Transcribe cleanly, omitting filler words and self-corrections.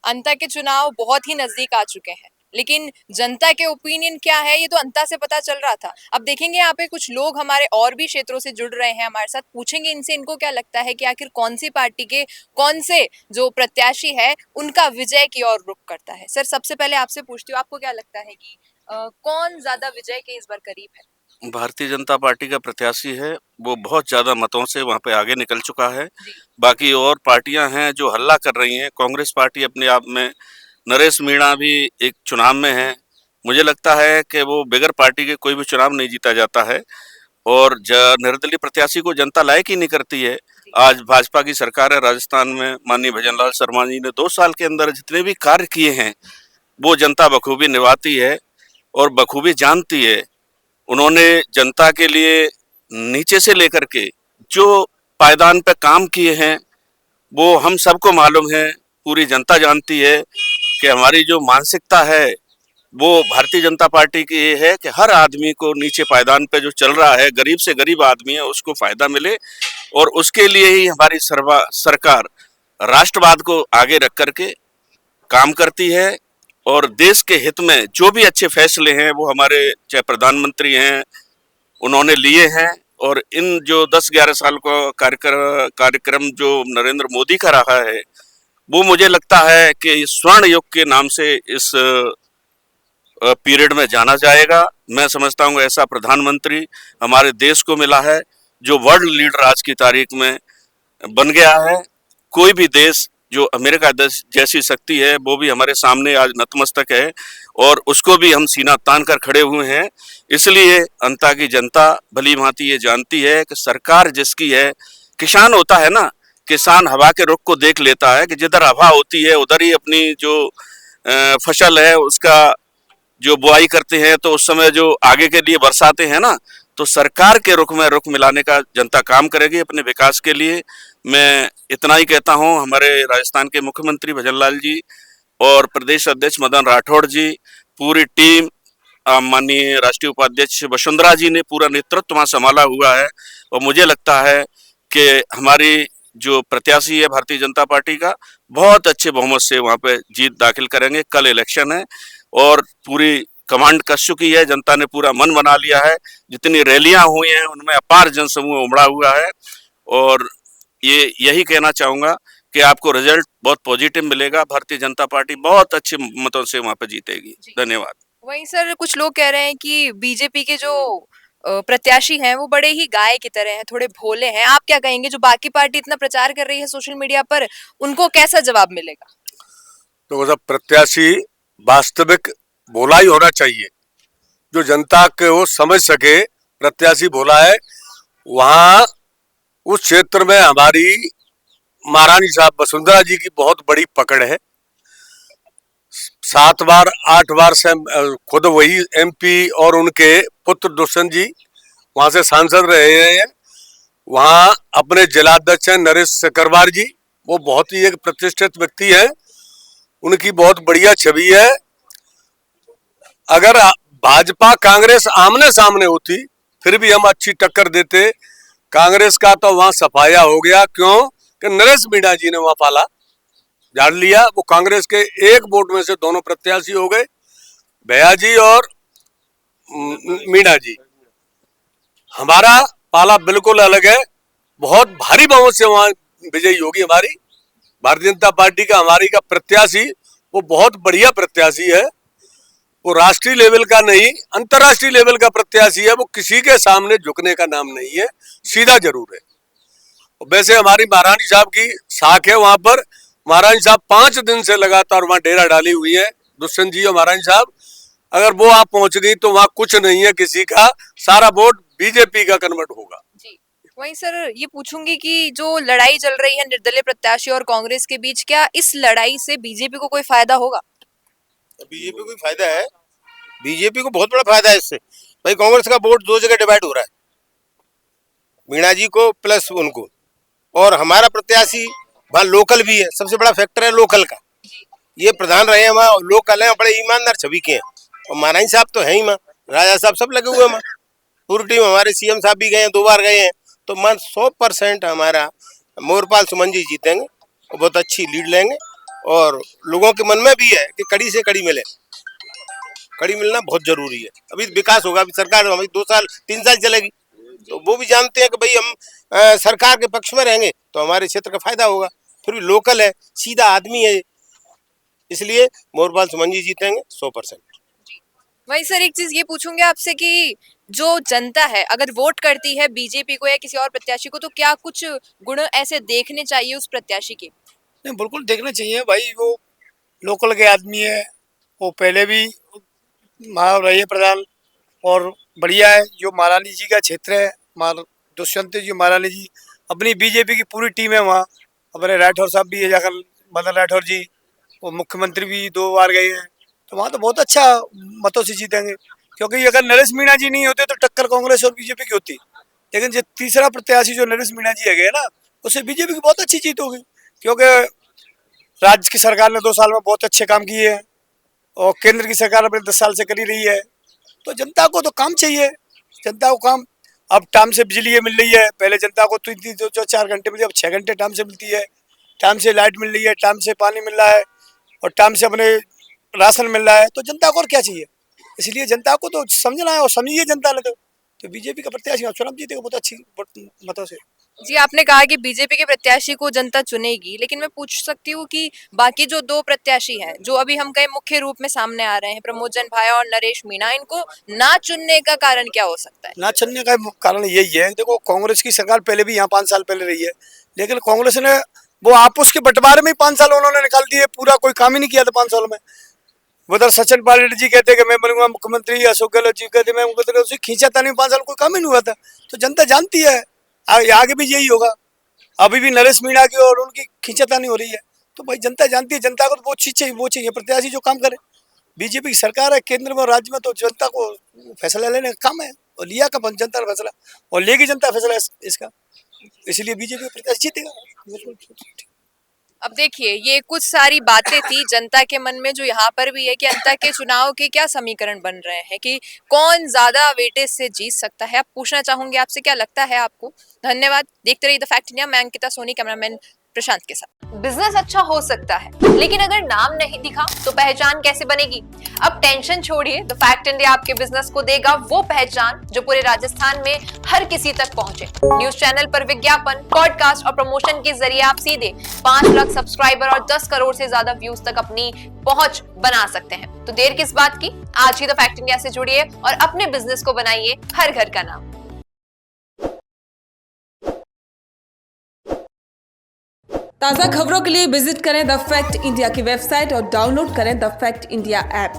अंता के चुनाव बहुत ही नजदीक आ चुके हैं, लेकिन जनता के ओपिनियन क्या है ये तो अंता से पता चल रहा था। अब देखेंगे यहाँ पे कुछ लोग हमारे और भी क्षेत्रों से जुड़ रहे हैं हमारे साथ, पूछेंगे इनसे इनको क्या लगता है कि आखिर कौन सी पार्टी के कौन से जो प्रत्याशी है उनका विजय की ओर रुख करता है। सर, सबसे पहले आपसे पूछती हूँ, आपको क्या लगता है कि कौन ज्यादा विजय के इस बार करीब है? भारतीय जनता पार्टी का प्रत्याशी है, वो बहुत ज़्यादा मतों से वहाँ पे आगे निकल चुका है। जी। बाकी और पार्टियां हैं जो हल्ला कर रही हैं। कांग्रेस पार्टी अपने आप में, नरेश मीणा भी एक चुनाव में है। मुझे लगता है कि वो बगैर पार्टी के कोई भी चुनाव नहीं जीता जाता है और निर्दलीय प्रत्याशी को जनता लायक ही नहीं करती है। आज भाजपा की सरकार है राजस्थान में, माननीय भजनलाल शर्मा जी ने 2 साल के अंदर जितने भी कार्य किए हैं वो जनता बखूबी निभाती है और बखूबी जानती है। उन्होंने जनता के लिए नीचे से लेकर के जो पायदान पे काम किए हैं वो हम सबको मालूम है, पूरी जनता जानती है कि हमारी जो मानसिकता है वो भारतीय जनता पार्टी की ये है कि हर आदमी को नीचे पायदान पे जो चल रहा है, गरीब से गरीब आदमी है, उसको फायदा मिले और उसके लिए ही हमारी सरकार राष्ट्रवाद को आगे रख करके काम करती है और देश के हित में जो भी अच्छे फैसले हैं वो हमारे चाहे प्रधानमंत्री हैं उन्होंने लिए हैं। और इन जो 10-11 साल का कार्यक्रम जो नरेंद्र मोदी का रहा है वो मुझे लगता है कि स्वर्ण युग के नाम से इस पीरियड में जाना जाएगा। मैं समझता हूँ ऐसा प्रधानमंत्री हमारे देश को मिला है जो वर्ल्ड लीडर आज की तारीख में बन गया है। कोई भी देश जो अमेरिका देश जैसी शक्ति है वो भी हमारे सामने आज नतमस्तक है और उसको भी हम सीना तान कर खड़े हुए हैं। इसलिए अंता की जनता भली भांति ये जानती है कि सरकार जिसकी है, किसान होता है ना, किसान हवा के रुख को देख लेता है कि जिधर हवा होती है उधर ही अपनी जो फसल है उसका जो बुआई करते हैं, तो उस समय जो आगे के लिए बरसाते हैं ना, तो सरकार के रुख में रुख मिलाने का जनता काम करेगी अपने विकास के लिए। मैं इतना ही कहता हूँ, हमारे राजस्थान के मुख्यमंत्री भजनलाल जी और प्रदेश अध्यक्ष मदन राठौड़ जी, पूरी टीम, माननीय राष्ट्रीय उपाध्यक्ष वसुंधरा जी ने पूरा नेतृत्व वहाँ संभाला हुआ है और मुझे लगता है कि हमारी जो प्रत्याशी है भारतीय जनता पार्टी का, बहुत अच्छे बहुमत से वहाँ पे जीत दाखिल करेंगे। कल इलेक्शन है और पूरी कमांड कस चुकी है, जनता ने पूरा मन बना लिया है। जितनी रैलियां हुई हैं उनमें अपार जनसमूह उमड़ा हुआ है और ये यही कहना चाहूंगा कि आपको रिजल्ट बहुत पॉजिटिव मिलेगा। भारतीय जनता पार्टी बहुत अच्छे मतों से वहां पर जीतेगी। धन्यवाद। वहीं सर, कुछ लोग कह रहे हैं कि बीजेपी के जो प्रत्याशी हैं वो बड़े ही गाय की तरह हैं, थोड़े भोले हैं। आप क्या कहेंगे, जो बाकी पार्टी इतना प्रचार कर रही है सोशल मीडिया पर, उनको कैसा जवाब मिलेगा? तो सब प्रत्याशी वास्तविक भोला ही होना चाहिए, जो जनता को समझ सके। प्रत्याशी भोला है। वहाँ उस क्षेत्र में हमारी महारानी साहब वसुंधरा जी की बहुत बड़ी पकड़ है। 7 बार 8 बार से खुद वही एमपी और उनके पुत्र दुष्यंत जी वहां से सांसद रहे हैं। वहाँ अपने जिलाध्यक्ष हैं नरेश सकरवार जी, वो बहुत ही एक प्रतिष्ठित व्यक्ति है, उनकी बहुत बढ़िया छवि है। अगर भाजपा कांग्रेस आमने सामने होती फिर भी हम अच्छी टक्कर देते। कांग्रेस का तो वहां सफाया हो गया, क्यों कि नरेश मीणा जी ने वहां पाला झाड़ लिया। वो कांग्रेस के एक वोट में से दोनों प्रत्याशी हो गए, भैया जी और मीणा जी। हमारा पाला बिल्कुल अलग है, बहुत भारी बहुमत से वहां विजयी होगी हमारी भारतीय जनता पार्टी का। हमारी का प्रत्याशी वो बहुत बढ़िया प्रत्याशी है, वो राष्ट्रीय लेवल का नहीं अंतर्राष्ट्रीय लेवल का प्रत्याशी है। वो किसी के सामने झुकने का नाम नहीं है, सीधा जरूर है। वैसे हमारी महारानी साहब की साख है वहां पर। महारानी साहब 5 दिन से लगातार वहां डेरा डाली हुई है, दुष्यंत जी और महारानी साहब। अगर वो आप पहुंच गई तो वहां कुछ नहीं है किसी का, सारा वोट बीजेपी का कन्वर्ट होगा। जी। वहीं सर, ये पूछूंगी कि जो लड़ाई चल रही है निर्दलीय प्रत्याशी और कांग्रेस के बीच, क्या इस लड़ाई से बीजेपी को कोई फायदा होगा? बीजेपी को फायदा है, बीजेपी को बहुत बड़ा फायदा है इससे। भाई कांग्रेस का वोट 2 जगह डिवाइड हो रहा है, मीणा जी को प्लस उनको। और हमारा प्रत्याशी वहाँ लोकल भी है, सबसे बड़ा फैक्टर है लोकल का। ये प्रधान रहे हैं वहाँ, लोकल है, बड़े ईमानदार छवि के हैं। और महारानी साहब तो है ही माँ, राजा साहब सब लगे हुए हैं। पूरी टीम, हमारे सीएम साहब भी गए हैं, 2 बार गए हैं। तो मन 100% हमारा मोरपाल सुमन जी जीतेंगे और बहुत अच्छी लीड लेंगे और लोगों के मन में भी है कि कड़ी से कड़ी मिले, कड़ी मिलना बहुत जरूरी है। अभी विकास होगा, अभी सरकार हमारी 2 साल 3 साल चलेगी, तो वो भी जानते हैं कि भाई हम सरकार के पक्ष में रहेंगे तो हमारे क्षेत्र का फायदा होगा। फिर भी लोकल है, सीधा आदमी है, इसलिए मोहरपाल सुमन जी जीतेंगे 100%। वही सर, एक चीज ये पूछूंगे आपसे कि जो जनता है अगर वोट करती है बीजेपी को या किसी और प्रत्याशी को, तो क्या कुछ गुण ऐसे देखने चाहिए उस प्रत्याशी के? नहीं, बिल्कुल देखना चाहिए भाई। वो लोकल के आदमी है, वो पहले भी वहाँ रहे प्रधान, और बढ़िया है। जो महारानी जी का क्षेत्र है, दुष्यंत जी महारानी जी, अपनी बीजेपी की पूरी टीम है वहाँ। अपने राठौर साहब भी है, जाकर मदन राठौर जी, वो मुख्यमंत्री भी 2 बार गए हैं, तो वहाँ तो बहुत अच्छा मतों से जीतेंगे। क्योंकि अगर नरेश मीणा जी नहीं होते तो टक्कर कांग्रेस और बीजेपी की होती, लेकिन जो तीसरा प्रत्याशी जो नरेश मीणा जी है गए ना, उससे बीजेपी की बहुत अच्छी जीत होगी। क्योंकि राज्य की सरकार ने 2 साल में बहुत अच्छे काम किए हैं, और केंद्र की सरकार अपने 10 साल से करी रही है। तो जनता को तो काम चाहिए, जनता को काम। अब टाइम से बिजली मिल रही है, पहले जनता को 4 घंटे मिलती है, अब 6 घंटे टाइम से मिलती है। टाइम से लाइट मिल रही है, टाइम से पानी मिल रहा है, और टाइम से अपने राशन मिल रहा है। तो जनता को और क्या चाहिए? इसलिए जनता को तो समझना है, और समझिए जनता ने तो बीजेपी का प्रत्याशी चुनाव जीतेगा बहुत अच्छी मतों से। जी, आपने कहा कि बीजेपी के प्रत्याशी को जनता चुनेगी, लेकिन मैं पूछ सकती हूँ कि बाकी जो 2 प्रत्याशी हैं, जो अभी हम कहें मुख्य रूप में सामने आ रहे हैं, प्रमोदजन भाया और नरेश मीणा, इनको ना चुनने का कारण क्या हो सकता है? ना चलने का कारण यही है, देखो कांग्रेस की सरकार पहले भी यहाँ 5 साल पहले रही है, लेकिन कांग्रेस ने वो आपस के बंटवारे में 5 साल उन्होंने निकाल दिए, पूरा कोई काम ही नहीं किया था 5 साल में। उधर सचिन पायलट जी कहते कि मैं बनूंगा मुख्यमंत्री, अशोक गहलोत जी कहते मैं उसे खींचा था नहीं, 5 साल कोई काम ही नहीं हुआ था। तो जनता जानती है आगे भी यही होगा। अभी भी नरेश मीणा की और उनकी खींचातानी हो रही है, तो भाई जनता जानती है, जनता को तो वो चीज चाहिए, वो चाहिए प्रत्याशी जो काम करे। बीजेपी की सरकार है केंद्र में और राज्य में, तो जनता को फैसला लेने का काम है, और लिया का जनता ने फैसला, और लेगी जनता फैसला इसका, इसलिए बीजेपी का प्रत्याशी जीतेगा। अब देखिए, ये कुछ सारी बातें थी जनता के मन में, जो यहाँ पर भी है कि अंतः के चुनाव के क्या समीकरण बन रहे हैं, कि कौन ज्यादा वेटेज से जीत सकता है। अब पूछना चाहूंगी आपसे, क्या लगता है आपको? धन्यवाद। देखते रहिए द फैक्ट इंडिया। मैं अंकिता सोनी, कैमरामैन प्रशांत के साथ। बिजनेस अच्छा हो सकता है, लेकिन अगर नाम नहीं दिखा तो पहचान कैसे बनेगी? अब टेंशन छोड़िए, द फैक्ट इंडिया आपके बिजनेस को देगा वो पहचान जो पूरे राजस्थान में हर किसी तक पहुंचे। न्यूज चैनल पर विज्ञापन, पॉडकास्ट और प्रमोशन के जरिए आप सीधे 5 लाख सब्सक्राइबर और 10 करोड़ से ज्यादा व्यूज तक अपनी पहुंच बना सकते हैं। तो देर किस बात की, आज ही द फैक्ट इंडिया से जुड़िए और अपने बिजनेस को बनाइए हर घर का नाम। ताज़ा खबरों के लिए विजिट करें द फैक्ट इंडिया की वेबसाइट और डाउनलोड करें द फैक्ट इंडिया ऐप।